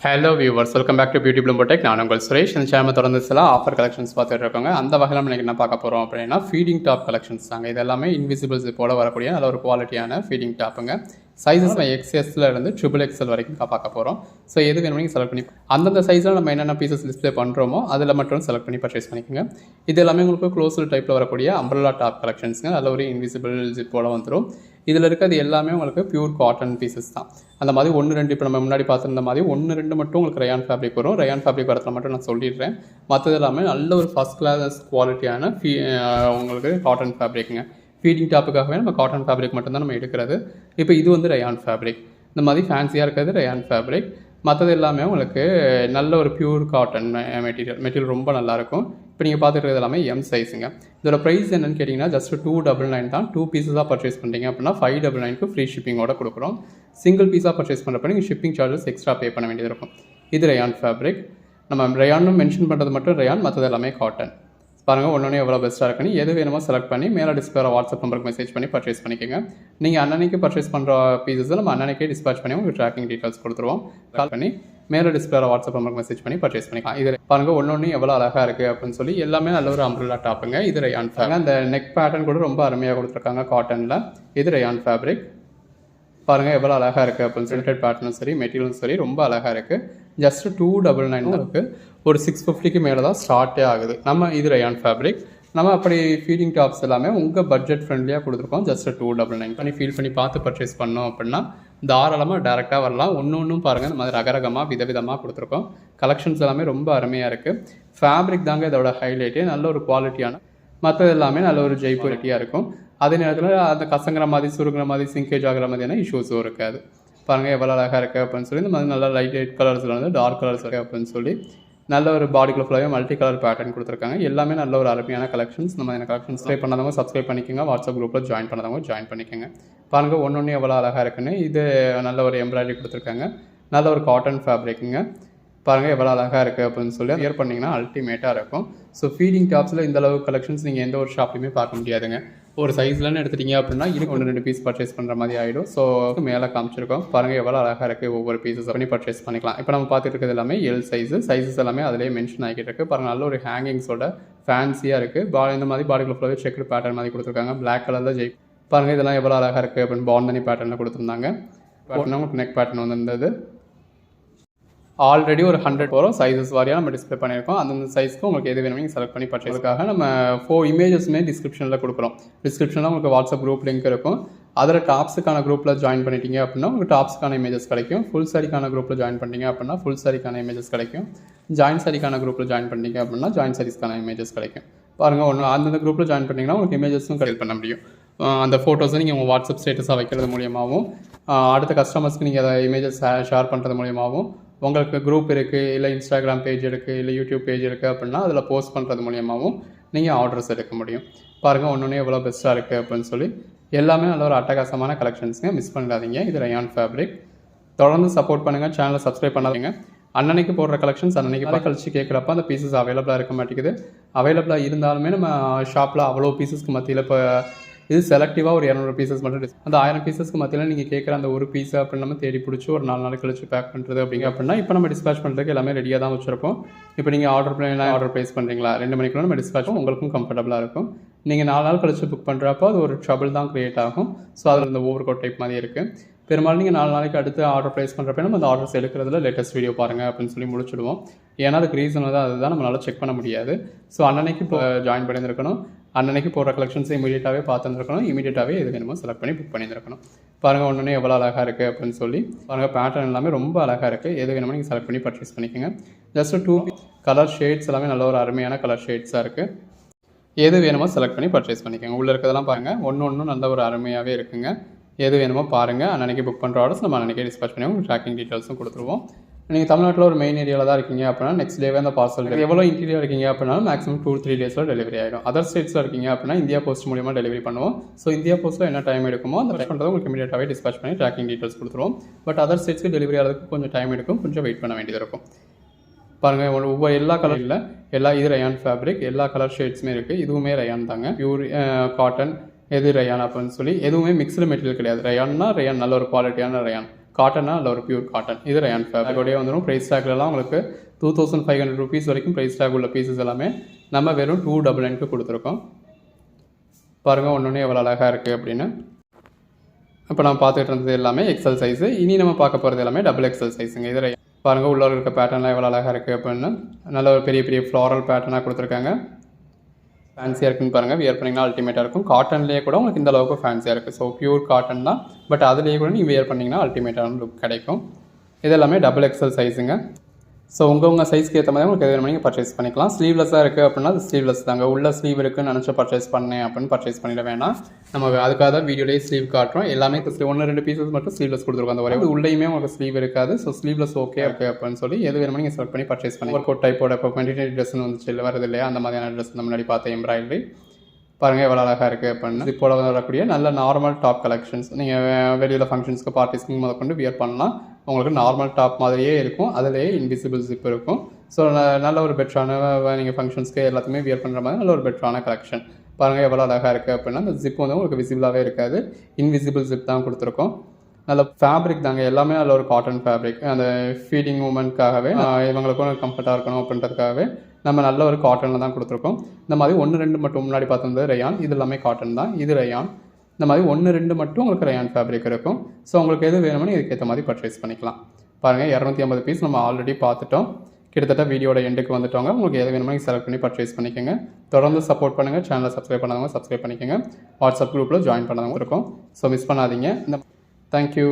Hello viewers, welcome back to beauty bloom tech. நான் உங்கள் சுரேஷ். இந்த சேனல் தொடர்ந்து சில ஆஃபர் கலெக்ஷன்ஸ் பார்த்துட்டு இருக்கோங்க. அந்த வகையில் நம்ம என்ன பார்க்க போகிறோம் அப்படின்னா, ஃபீடிங் டாப் கலெக்ஷன்ஸ் தாங்க. இது எல்லாமே இன்விசிபிள் ஜிப்போட வரக்கூடிய நல்ல ஒரு குவாலிட்டியான ஃபீடிங் டாப்புங்க. சைஸஸ் XSல இருந்து XXL வரைக்கும் பார்க்க போகிறோம். ஸோ எது வேணுமோ நீங்கள் செலக்ட் பண்ணி அந்தந்த சைஸில் நம்ம என்னென்ன பீசஸ் டிஸ்பிளே பண்ணுறோமோ அதில் மட்டும் செலக்ட் பண்ணி பர்ச்சேஸ் பண்ணிக்கோங்க. இது எல்லாமே உங்களுக்கு க்ளோஸ்டு டைப்பில் வரக்கூடிய அம்ப்ரெல்லா டாப் கலெக்ஷன்ஸுங்க. நல்ல ஒரு இன்விசிபிள் ஜிப்போட வந்துடும். இதில் இருக்கிறது எல்லாமே உங்களுக்கு பியூர் காட்டன் பீசஸ் தான். அந்த மாதிரி 1-2 இப்போ நம்ம முன்னாடி பார்த்துருந்த மாதிரி 1-2 மட்டும் உங்களுக்கு ரயான் ஃபேப்ரிக் வரும். ரயான் ஃபேப்ரிக் வரத்தில் மட்டும் நான் சொல்லிடுறேன். மற்றது எல்லாமே நல்ல ஒரு ஃபஸ்ட் கிளாஸ் குவாலிட்டியான உங்களுக்கு காட்டன் ஃபேப்ரிக்குங்க. ஃபீடிங் டாப்புக்காகவே நம்ம காட்டன் ஃபேப்ரிக் மட்டும்தான் நம்ம எடுக்கிறது. இப்போ இது வந்து ரயான் ஃபேப்ரிக். இந்த மாதிரி ஃபேன்சியாக இருக்கிறது ரயான் ஃபேப்ரிக். மற்றது எல்லாமே உங்களுக்கு நல்ல ஒரு பியூர் காட்டன் மெட்டீரியல் ரொம்ப நல்லாயிருக்கும். இப்போ நீங்கள் பார்த்துட்டு எல்லாமே எம் சைஸுங்க. இதோட ப்ரைஸ் என்னென்னு கேட்டிங்கன்னா ஜஸ்ட் 299 தான். 2 பீஸஸாக பர்ச்சேஸ் பண்ணுறீங்க அப்படின்னா 599க்கு ஃப்ரீ ஷிப்பிங்கோட கொடுக்குறோம். சிங்கிள் பீஸாக பர்ச்சேஸ் பண்ணுறப்ப நீங்கள் ஷிப்பிங் சார்ஜஸ் எக்ஸ்ட்ரா பே பண்ண வேண்டியது இருக்கும். இது ரயான் ஃபேப்ரிக். நம்ம ரயான்னு மென்ஷன் பண்ணுறது மட்டும் ரயான், மற்றது எல்லாமே காட்டன். பாருங்கள் ஒன்று எவ்வளோ பெஸ்ட்டாக இருக்குன்னு. எது வேணுமோ செலக்ட் பண்ணி மேலே டிஸ்பிளே வாட்ஸ்அப் நம்பருக்கு மெசேஜ் பண்ணி பர்ச்சேஸ் பண்ணிக்கோங்க. நீங்கள் அன்னன்னைக்கு பர்ச்சேஸ் பண்ணுற பீஸஸை நம்ம அன்னன்னைக்கே டிஸ்பேச் பண்ணி உங்களுக்கு ட்ராக்கிங் டீட்டெயில்ஸ் கொடுத்துருவோம். கால் பண்ணி மேலே டிஸ்பிளே வாட்ஸ்அப் நம்பருக்கு மெசேஜ் பண்ணி பர்ச்சேஸ் பண்ணிக்கலாம். இது பாருங்கள் ஒன்று எவ்வளோ அழகாக இருக்குது அப்படின்னு சொல்லி எல்லாமே நல்ல ஒரு அம்ப்ரெல்லா டாப்புங்க. இது ரயான் ஃபேப்ரிக். அந்த நெக் பேட்டர்ன் கூட ரொம்ப அருமையாக கொடுத்துருக்காங்க காட்டனில். இது ரயான் ஃபேப்ரிக். பாருங்கள் எவ்வளோ அழகாக இருக்குது அப்படின்னு சொல்லிட்டு பேட்டர்னும் சரி மெட்டீரியலும் சரி ரொம்ப அழகாக இருக்குது. ஜஸ்ட் 299 தான் இருக்குது. ஒரு 650க்கு மேலே தான் ஸ்டார்ட்டே ஆகுது. நம்ம இது ரயான் ஃபேப்ரிக். நம்ம அப்படி ஃபீடிங் டாப்ஸ் எல்லாமே உங்கள் பட்ஜெட் ஃப்ரெண்ட்லியாக கொடுத்துருக்கோம். ஜஸ்ட் 299 பண்ணி ஃபீல் பண்ணி பார்த்து பர்ச்சேஸ் பண்ணோம் அப்படின்னா தாராளமாக டேரெக்டாக வரலாம். ஒன்றும் பாருங்கள் இந்த மாதிரி ரகரகமாக விதவிதமாக கொடுத்துருக்கோம். கலெக்ஷன்ஸ் எல்லாமே ரொம்ப அருமையாக இருக்குது. ஃபேப்ரிக் தாங்க இதோட ஹைலைட்டே. நல்ல ஒரு குவாலிட்டியான, மற்றது எல்லாமே நல்ல ஒரு ஜெய்ப்பூரிட்டியாக இருக்கும். அதே நேரத்தில் அந்த கசங்கிற மாதிரி சுருங்கிற மாதிரி சிங்கேஜ் ஆகிற மாதிரியான இஷ்யூஸும் இருக்காது. பாருங்கள் எவ்வளோ அழகாக இருக்குது அப்படின்னு சொல்லி இந்த மாதிரி நல்ல லைட் கலர்ஸில் வந்து டார்க் கலர்ஸ் இருக்குது அப்படின்னு சொல்லி நல்ல ஒரு பாடிக்குள்ள ஃபுல்லாகவே மல்டி கலர் பேட்டர்ன் கொடுத்துருக்காங்க. எல்லாமே நல்ல ஒரு அருமையான கலெக்ஷன்ஸ். நம்ம இந்த கலெக்ஷன் சப்ஸ்கிரைப் பண்ணாதவங்க சப்ஸ்கிரைப் பண்ணிக்கோங்க. வாட்ஸ்அப் குரூப்பில் ஜாயின் பண்ணாதவங்க ஜாயின் பண்ணிக்கோங்க. பாருங்கள் ஒன்று எவ்வளோ அழகாக இருக்குன்னு. இது நல்ல ஒரு எம்ப்ராய்டரி கொடுத்துருக்காங்க. நல்ல ஒரு காட்டன் ஃபேப்ரிக்குங்க. பாருங்கள் எவ்வளோ அழகாக இருக்குது அப்படின்னு சொல்லி வியர் பண்ணிங்கன்னா அல்டிமேட்டாக இருக்கும். ஸோ ஃபீடிங் டாப்ஸில் இந்த அளவு கலெக்ஷன்ஸ் நீங்கள் எந்த ஒரு ஷாப்லையுமே பார்க்க முடியாதுங்க. ஒரு சைஸ்லன்னு எடுத்துட்டிங்க அப்படின்னா இதுக்கு 1-2 பீஸ் பர்ச்சேஸ் பண்ணுற மாதிரி ஆகிடும். ஸோ மேலே காமிச்சிருக்கோம். பாருங்கள் எவ்வளோ அழகாக இருக்குது. ஒவ்வொரு பீஸஸ் பண்ணி பர்ச்சேஸ் பண்ணிக்கலாம். இப்போ நம்ம பார்த்துட்டு இருக்கிறது எல்லாமே எல் சைஸஸ் எல்லாமே அதிலே மென்ஷன் ஆகிட்டு இருக்குது. பாருங்கள் நல்ல ஒரு ஹேங்கிங்ஸோட ஃபேன்சியாக இருக்குது. இந்த மாதிரி பாடிக்குள்ள ஃபுல்லாகவே செக்குடு பேட்டர்ன் மாதிரி கொடுத்துருக்காங்க. பிளாக் கலரில் பாருங்கள் இதெல்லாம் எவ்வளோ அழகாக இருக்குது அப்படின்னு பாண்டனி பேட்டர்னில் கொடுத்துருந்தாங்க. உங்களுக்கு நெக் பேட்டர்ன் வந்துருந்தது. ஆல்ரெடி ஒரு 100 போகிறோம் சைஸஸ் வாரியாக நம்ம டிஸ்பிளே பண்ணியிருக்கோம். அந்தந்த சைஸ்க்கு உங்களுக்கு எது வேணுமோ நீங்கள் செலக்ட் பண்ணி பர்ச்சேஸ்க்காக நம்ம 4 இமேஜஸ்மே டிஸ்கிரிப்ஷனில் கொடுக்குறோம். டிஸ்கிரிப்ஷனில் உங்களுக்கு வாட்ஸ்அப் குரூப் லிங்க் இருக்கும். அதில் டாப்ஸுக்கான குரூப்பில் ஜாயின் பண்ணிட்டீங்க அப்படின்னா உங்களுக்கு டாப்ஸுக்கான இமேஜஸ் கிடைக்கும். ஃபுல் சாரிக்கான குரூப்பில் ஜாயின் பண்ணிட்டீங்க அப்படின்னா ஃபுல் சாரிக்கான இமேஜஸ் கிடைக்கும். ஜாயின் சாரிக்கான குரூப்பில் ஜாயின் பண்ணிட்டீங்க அப்படின்னா ஜாயின் சாரீஸ்க்கான இமேஜஸ் கிடைக்கும். பாருங்கள் அந்தந்த குரூப்பில் ஜாயின் பண்ணிங்கன்னா உங்களுக்கு இமேஜஸும் கலெக்ட் பண்ண முடியும். அந்த ஃபோட்டோஸை நீங்கள் உங்கள் வாட்ஸ்அப் ஸ்டேட்டஸாக வைக்கிறது மூலியமாகவும் அடுத்த கஸ்டமர்ஸ்க்கு நீங்கள் அதை இமேஜஸ் ஷேர் பண்ணுறது மூலியமாகவும் உங்களுக்கு குரூப் இருக்குது, இல்லை இன்ஸ்டாகிராம் பேஜ் இருக்குது, இல்லை யூடியூப் பேஜ் இருக்குது அப்படின்னா அதில் போஸ்ட் பண்ணுறது மூலியமாகவும் நீங்கள் ஆர்டர்ஸ் எடுக்க முடியும். பாருங்கள் ஒன்று எவ்வளோ பெஸ்ட்டாக இருக்குது அப்படின்னு சொல்லி எல்லாமே நல்ல ஒரு அட்டகாசமான கலெக்ஷன்ஸுங்க. மிஸ் பண்ணிடாதீங்க. இது ரயான் ஃபேப்ரிக். தொடர்ந்து சப்போர்ட் பண்ணுங்கள். சேனலை சப்ஸ்கிரைப் பண்ணாதீங்க. அன்னன்னைக்கு போடுற கலெக்ஷன்ஸ் அன்னன்னைக்கு கழிச்சு கேட்குறப்ப அந்த பீசஸ் அவைலபிளாக இருக்க மாட்டேங்குது. அவைலபிளாக இருந்தாலுமே நம்ம ஷாப்பில் அவ்வளோ பீசஸ்க்கு மத்தியில் இப்போ இது செலக்டிவாக ஒரு 200 பீசஸ் மட்டும் அந்த 1000 பீசஸ்க்கு மத்தியில் நீங்கள் கேட்குற அந்த ஒரு பீஸை அப்படின்னு நம்ம தேடி பிடிச்சி ஒரு 4 நாள் கழிச்சு பேக் பண்ணுறது அப்படிங்க அப்படின்னா இப்போ நம்ம டிஸ்பேச் பண்ணுறதுக்கு எல்லாமே ரெடியாக தான் வச்சுருப்போம். இப்போ நீங்கள் ஆர்டர் ப்ளேஸ் பண்ணுறீங்களா 2 மணிக்குள்ள நம்ம டிஸ்பேச் உங்களுக்கும் கம்ஃபர்டபுளாக இருக்கும். நீங்கள் 4 நாள் கழிச்சு புக் பண்ணுறப்போ அது ஒரு ட்ரபிள் தான் க்ரியேட் ஆகும். ஸோ அதில் இந்த ஓவர் கோட் டைப் மாதிரி இருக்குது. பெரும்பாலும் நீங்கள் 4 நாளைக்கு அடுத்து ஆர்டர் ப்ளேஸ் பண்ணுறப்ப நம்ம அந்த ஆர்டர்ஸ் எடுக்கிறதுல லேட்டஸ்ட் வீடியோ பாருங்கள் அப்படின்னு சொல்லி முடிச்சுடுவோம். ஏன்னா அதுக்கு ரீசன் வந்து அதுதான் நம்மளால் செக் பண்ண முடியாது. ஸோ அன்னன்னைக்கு இப்போ ஜாயின் பண்ணியிருக்கணும். அன்னன்னைக்கு போடுற கலெக்ஷன்ஸை இமீடியட்டாகவே பார்த்துருக்கணும். இமீடியட்டாகவே எது வேணுமோ செலக்ட் பண்ணி புக் பண்ணியிருக்கணும். பாருங்கள் ஒன்று எவ்வளோ அழகாக இருக்குது அப்படின்னு சொல்லி பாருங்கள். பேட்டர்ன் எல்லாமே ரொம்ப அழகாக இருக்குது. எது வேணுமோ நீங்கள் செலக்ட் பண்ணி பர்ச்சேஸ் பண்ணிக்கோங்க. ஜஸ்ட் 2 கலர் ஷேட்ஸ் எல்லாமே நல்ல ஒரு அருமையான கலர் ஷேட்ஸாக இருக்குது. எது வேணுமோ செலக்ட் பண்ணி பர்ச்சேஸ் பண்ணிக்கோங்க. உள்ளே இருக்கிறதெல்லாம் பாருங்கள் ஒன்று நல்ல ஒரு அருமையாகவே இருக்குங்க. எது வேணுமோ பாருங்கள். அன்னன்னைக்கு புக் பண்ணுற ஆர்டர்ஸ் நம்ம அன்றைக்கே டிஸ்பேச் பண்ணி உங்களுக்கு ட்ராக்கிங் டீட்டெயில்ஸும் கொடுத்துருவோம். நீங்கள் தமிழ்நாட்டில் ஒரு மெயின் ஏரியாவில் தான் இருக்கீங்க அப்படின்னா நெக்ஸ்ட் டேவே அந்த பார்சல் எவ்வளோ இன்டீரியர் இருக்கீங்க அப்படின்னாலும் மேக்ஸிமம் 2-3 டேஸில் டெலிவரி ஆகிடும். அதர் ஸ்டேட்ஸில் இருக்கீங்க அப்படின்னா இந்தியா போஸ்ட் மூலியமாக டெலிவரி பண்ணுவோம். ஸோ இந்தியா போஸ்ட்டில் என்ன டைம் எடுக்குமோ அந்த டைம் பண்ணுறது உங்களுக்கு இமீடியட்டாகவே டிஸ்பேச் பண்ணி ட்ராக்கிங் டீட்டெயில்ஸ் கொடுத்துருவோம். பட் அதர் ஸ்டேட்ஸ்க்கு டெலிவரி ஆகிறதுக்கு கொஞ்சம் டைம் எடுக்கும். கொஞ்சம் வெயிட் பண்ண வேண்டியது இருக்கும். பாருங்கள் ஒவ்வொரு எல்லா கலரில் இது ரயான் ஃபேப்ரிக். எல்லா கலர் ஷேட்ஸுமே இருக்குது. இதுவுமே ரயான் தாங்க. பியூர் காட்டன் எது ரயான் அப்படின்னு சொல்லி எதுவுமே மிக்ஸ்டு மெட்டீரியல் கிடையாது. ரயான்னா ரயான் நல்ல ஒரு குவாலிட்டியான ரயான். காட்டனா இல்லை ஒரு பியூர் காட்டன். இது ரயான் ஃபேப்ரிக்கோடய வந்துடும். ப்ரைஸ் டேக்லலாம் உங்களுக்கு 2500 rupees வரைக்கும் ப்ரைஸ் டேக் உள்ள பீசஸ் எல்லாமே நம்ம வெறும் 299க்கு கொடுத்துருக்கோம். பாருங்கள் ஒன்று எவ்வளோ அழகாக இருக்குது அப்படின்னு. இப்போ நம்ம பார்த்துட்டு இருந்தது எல்லாமே எக்ஸல் சைஸு. இனி நம்ம பார்க்க போகிறது எல்லாமே XXL சைஸுங்க. இது பாருங்கள் உள்ளே இருக்க பேட்டர்ன்லாம் எவ்வளோ அழகாக இருக்குது அப்படின்னு. நல்ல ஒரு பெரிய பெரிய ஃப்ளாரல் பேட்டர்னாக கொடுத்துருக்காங்க. ஃபேன்சியாக இருக்குன்னு பாருங்கள். வியர் பண்ணிங்கன்னா அல்டிமேட்டாக இருக்கும். காட்டன்லேயே கூட உங்களுக்கு இந்த அளவுக்கு ஃபேன்சியாக இருக்குது. ஸோ பியூர் காட்டன் தான், பட் அதுலேயே கூட நீங்கள் வியர் பண்ணிங்கன்னா அல்டிமேட்டான லுக் கிடைக்கும். இது எல்லாமே XXL சைஸுங்க. ஸோ உங்கள் சைஸ்க்கு ஏற்ற மாதிரி உங்களுக்கு எது வேணும் நீங்கள் பர்ச்சேஸ் பண்ணிக்கலாம். ஸ்லீவ்லெஸ்ஸாக இருக்குது அப்படின்னா அது ஸ்லீவ்லெஸ் தாங்க. உள்ள ஸ்லீவ் இருக்குன்னு நினச்சி பர்ச்சேஸ் பண்ணேன் அப்படின்னு பர்ச்சேஸ் பண்ணிட வேணாம். நம்ம அதுக்காக தான் வீடியோலேயே ஸ்லீவ் காட்டுறோம். எல்லாமே 1-2 பீசஸ் மட்டும் ஸ்லீவ்லெஸ் கொடுத்துருக்கோம். அந்த ஒரே உள்ளேயுமே உங்களுக்கு ஸ்லீவ் இருக்காது. ஸோ ஸ்லீவ்லெஸ் ஓகே இருக்குது அப்படின்னு சொல்லி எது வேணுமோ நீங்கள் செலக்ட் பண்ணி பர்ச்சேஸ் பண்ணி ஒரு கோட் டைப்போட இப்போ மெடிடேட் ட்ரெஸ்ன்னு வந்துச்சு இல்லை வருது இல்லையா, அந்த மாதிரியான ட்ரெஸ் முன்னாடி பார்த்த எம்ப்ராய்டரி பாருங்கள் எவ்வளோ அழகாக இருக்குது அப்படின்னு. இப்போட வரக்கூடிய நல்ல நார்மல் டாப் கலெக்ஷன்ஸ் நீங்கள் வெளியில் ஃபங்க்ஷன்ஸ்க்கு பார்ட்டிஸ்க்கு முதற்கொண்டு வியர் பண்ணலாம். உங்களுக்கு நார்மல் டாப் மாதிரியே இருக்கும். அதிலேயே இன்விசிபிள் ஜிப் இருக்கும். ஸோ நல்ல ஒரு பெட்டரான நீங்கள் ஃபங்க்ஷன்ஸ்க்கு எல்லாத்தையுமே வியர் பண்ணுற மாதிரி நல்ல ஒரு பெட்டரான கலெக்ஷன். பாருங்கள் எவ்வளோ அழகாக இருக்குது அப்படின்னா அந்த ஜிப் வந்து உங்களுக்கு விசிபிளாகவே இருக்காது. இன்விசிபிள் ஜிப் தான் கொடுத்துருக்கோம். நல்ல ஃபேப்ரிக் தாங்க. எல்லாமே நல்ல ஒரு காட்டன் ஃபேப்ரிக். அந்த ஃபீடிங் மூமெண்ட்காகவே இவங்களுக்கும் கம்ஃபர்ட்டாக இருக்கணும் அப்படின்றதுக்காகவே நம்ம நல்ல ஒரு காட்டனில் தான் கொடுத்துருக்கோம். இந்த மாதிரி 1-2 மட்டும் முன்னாடி பார்த்தது ரயான், இது எல்லாமே காட்டன் தான். இது ரயான். இந்த மாதிரி 1-2 மட்டும் உங்களுக்கு ரயான் ஃபேப்ரிக் இருக்கும். ஸோ உங்களுக்கு எது வேணும்னு இதுக்கேற்ற மாதிரி பர்ச்சேஸ் பண்ணிக்கலாம். பாருங்கள் 250 பீஸ் நம்ம ஆல்ரெடி பார்த்துட்டோம். கிட்டத்தட்ட வீடியோட எண்டுக்கு வந்துட்டோங்க. உங்களுக்கு எது வேணுமோ நீங்கள் செலக்ட் பண்ணி பர்ச்சேஸ் பண்ணிக்கோங்க. தொடர்ந்து சப்போர்ட் பண்ணுங்கள். சேனலை சப்ஸ்கிரைப் பண்ணாதவங்க சப்ஸ்கிரைப் பண்ணிக்கோங்க. வாட்ஸ்அப் குரூப்பில் ஜாயின் பண்ணாதவங்க இருக்கும். ஸோ மிஸ் பண்ணாதீங்க. தேங்க்யூ.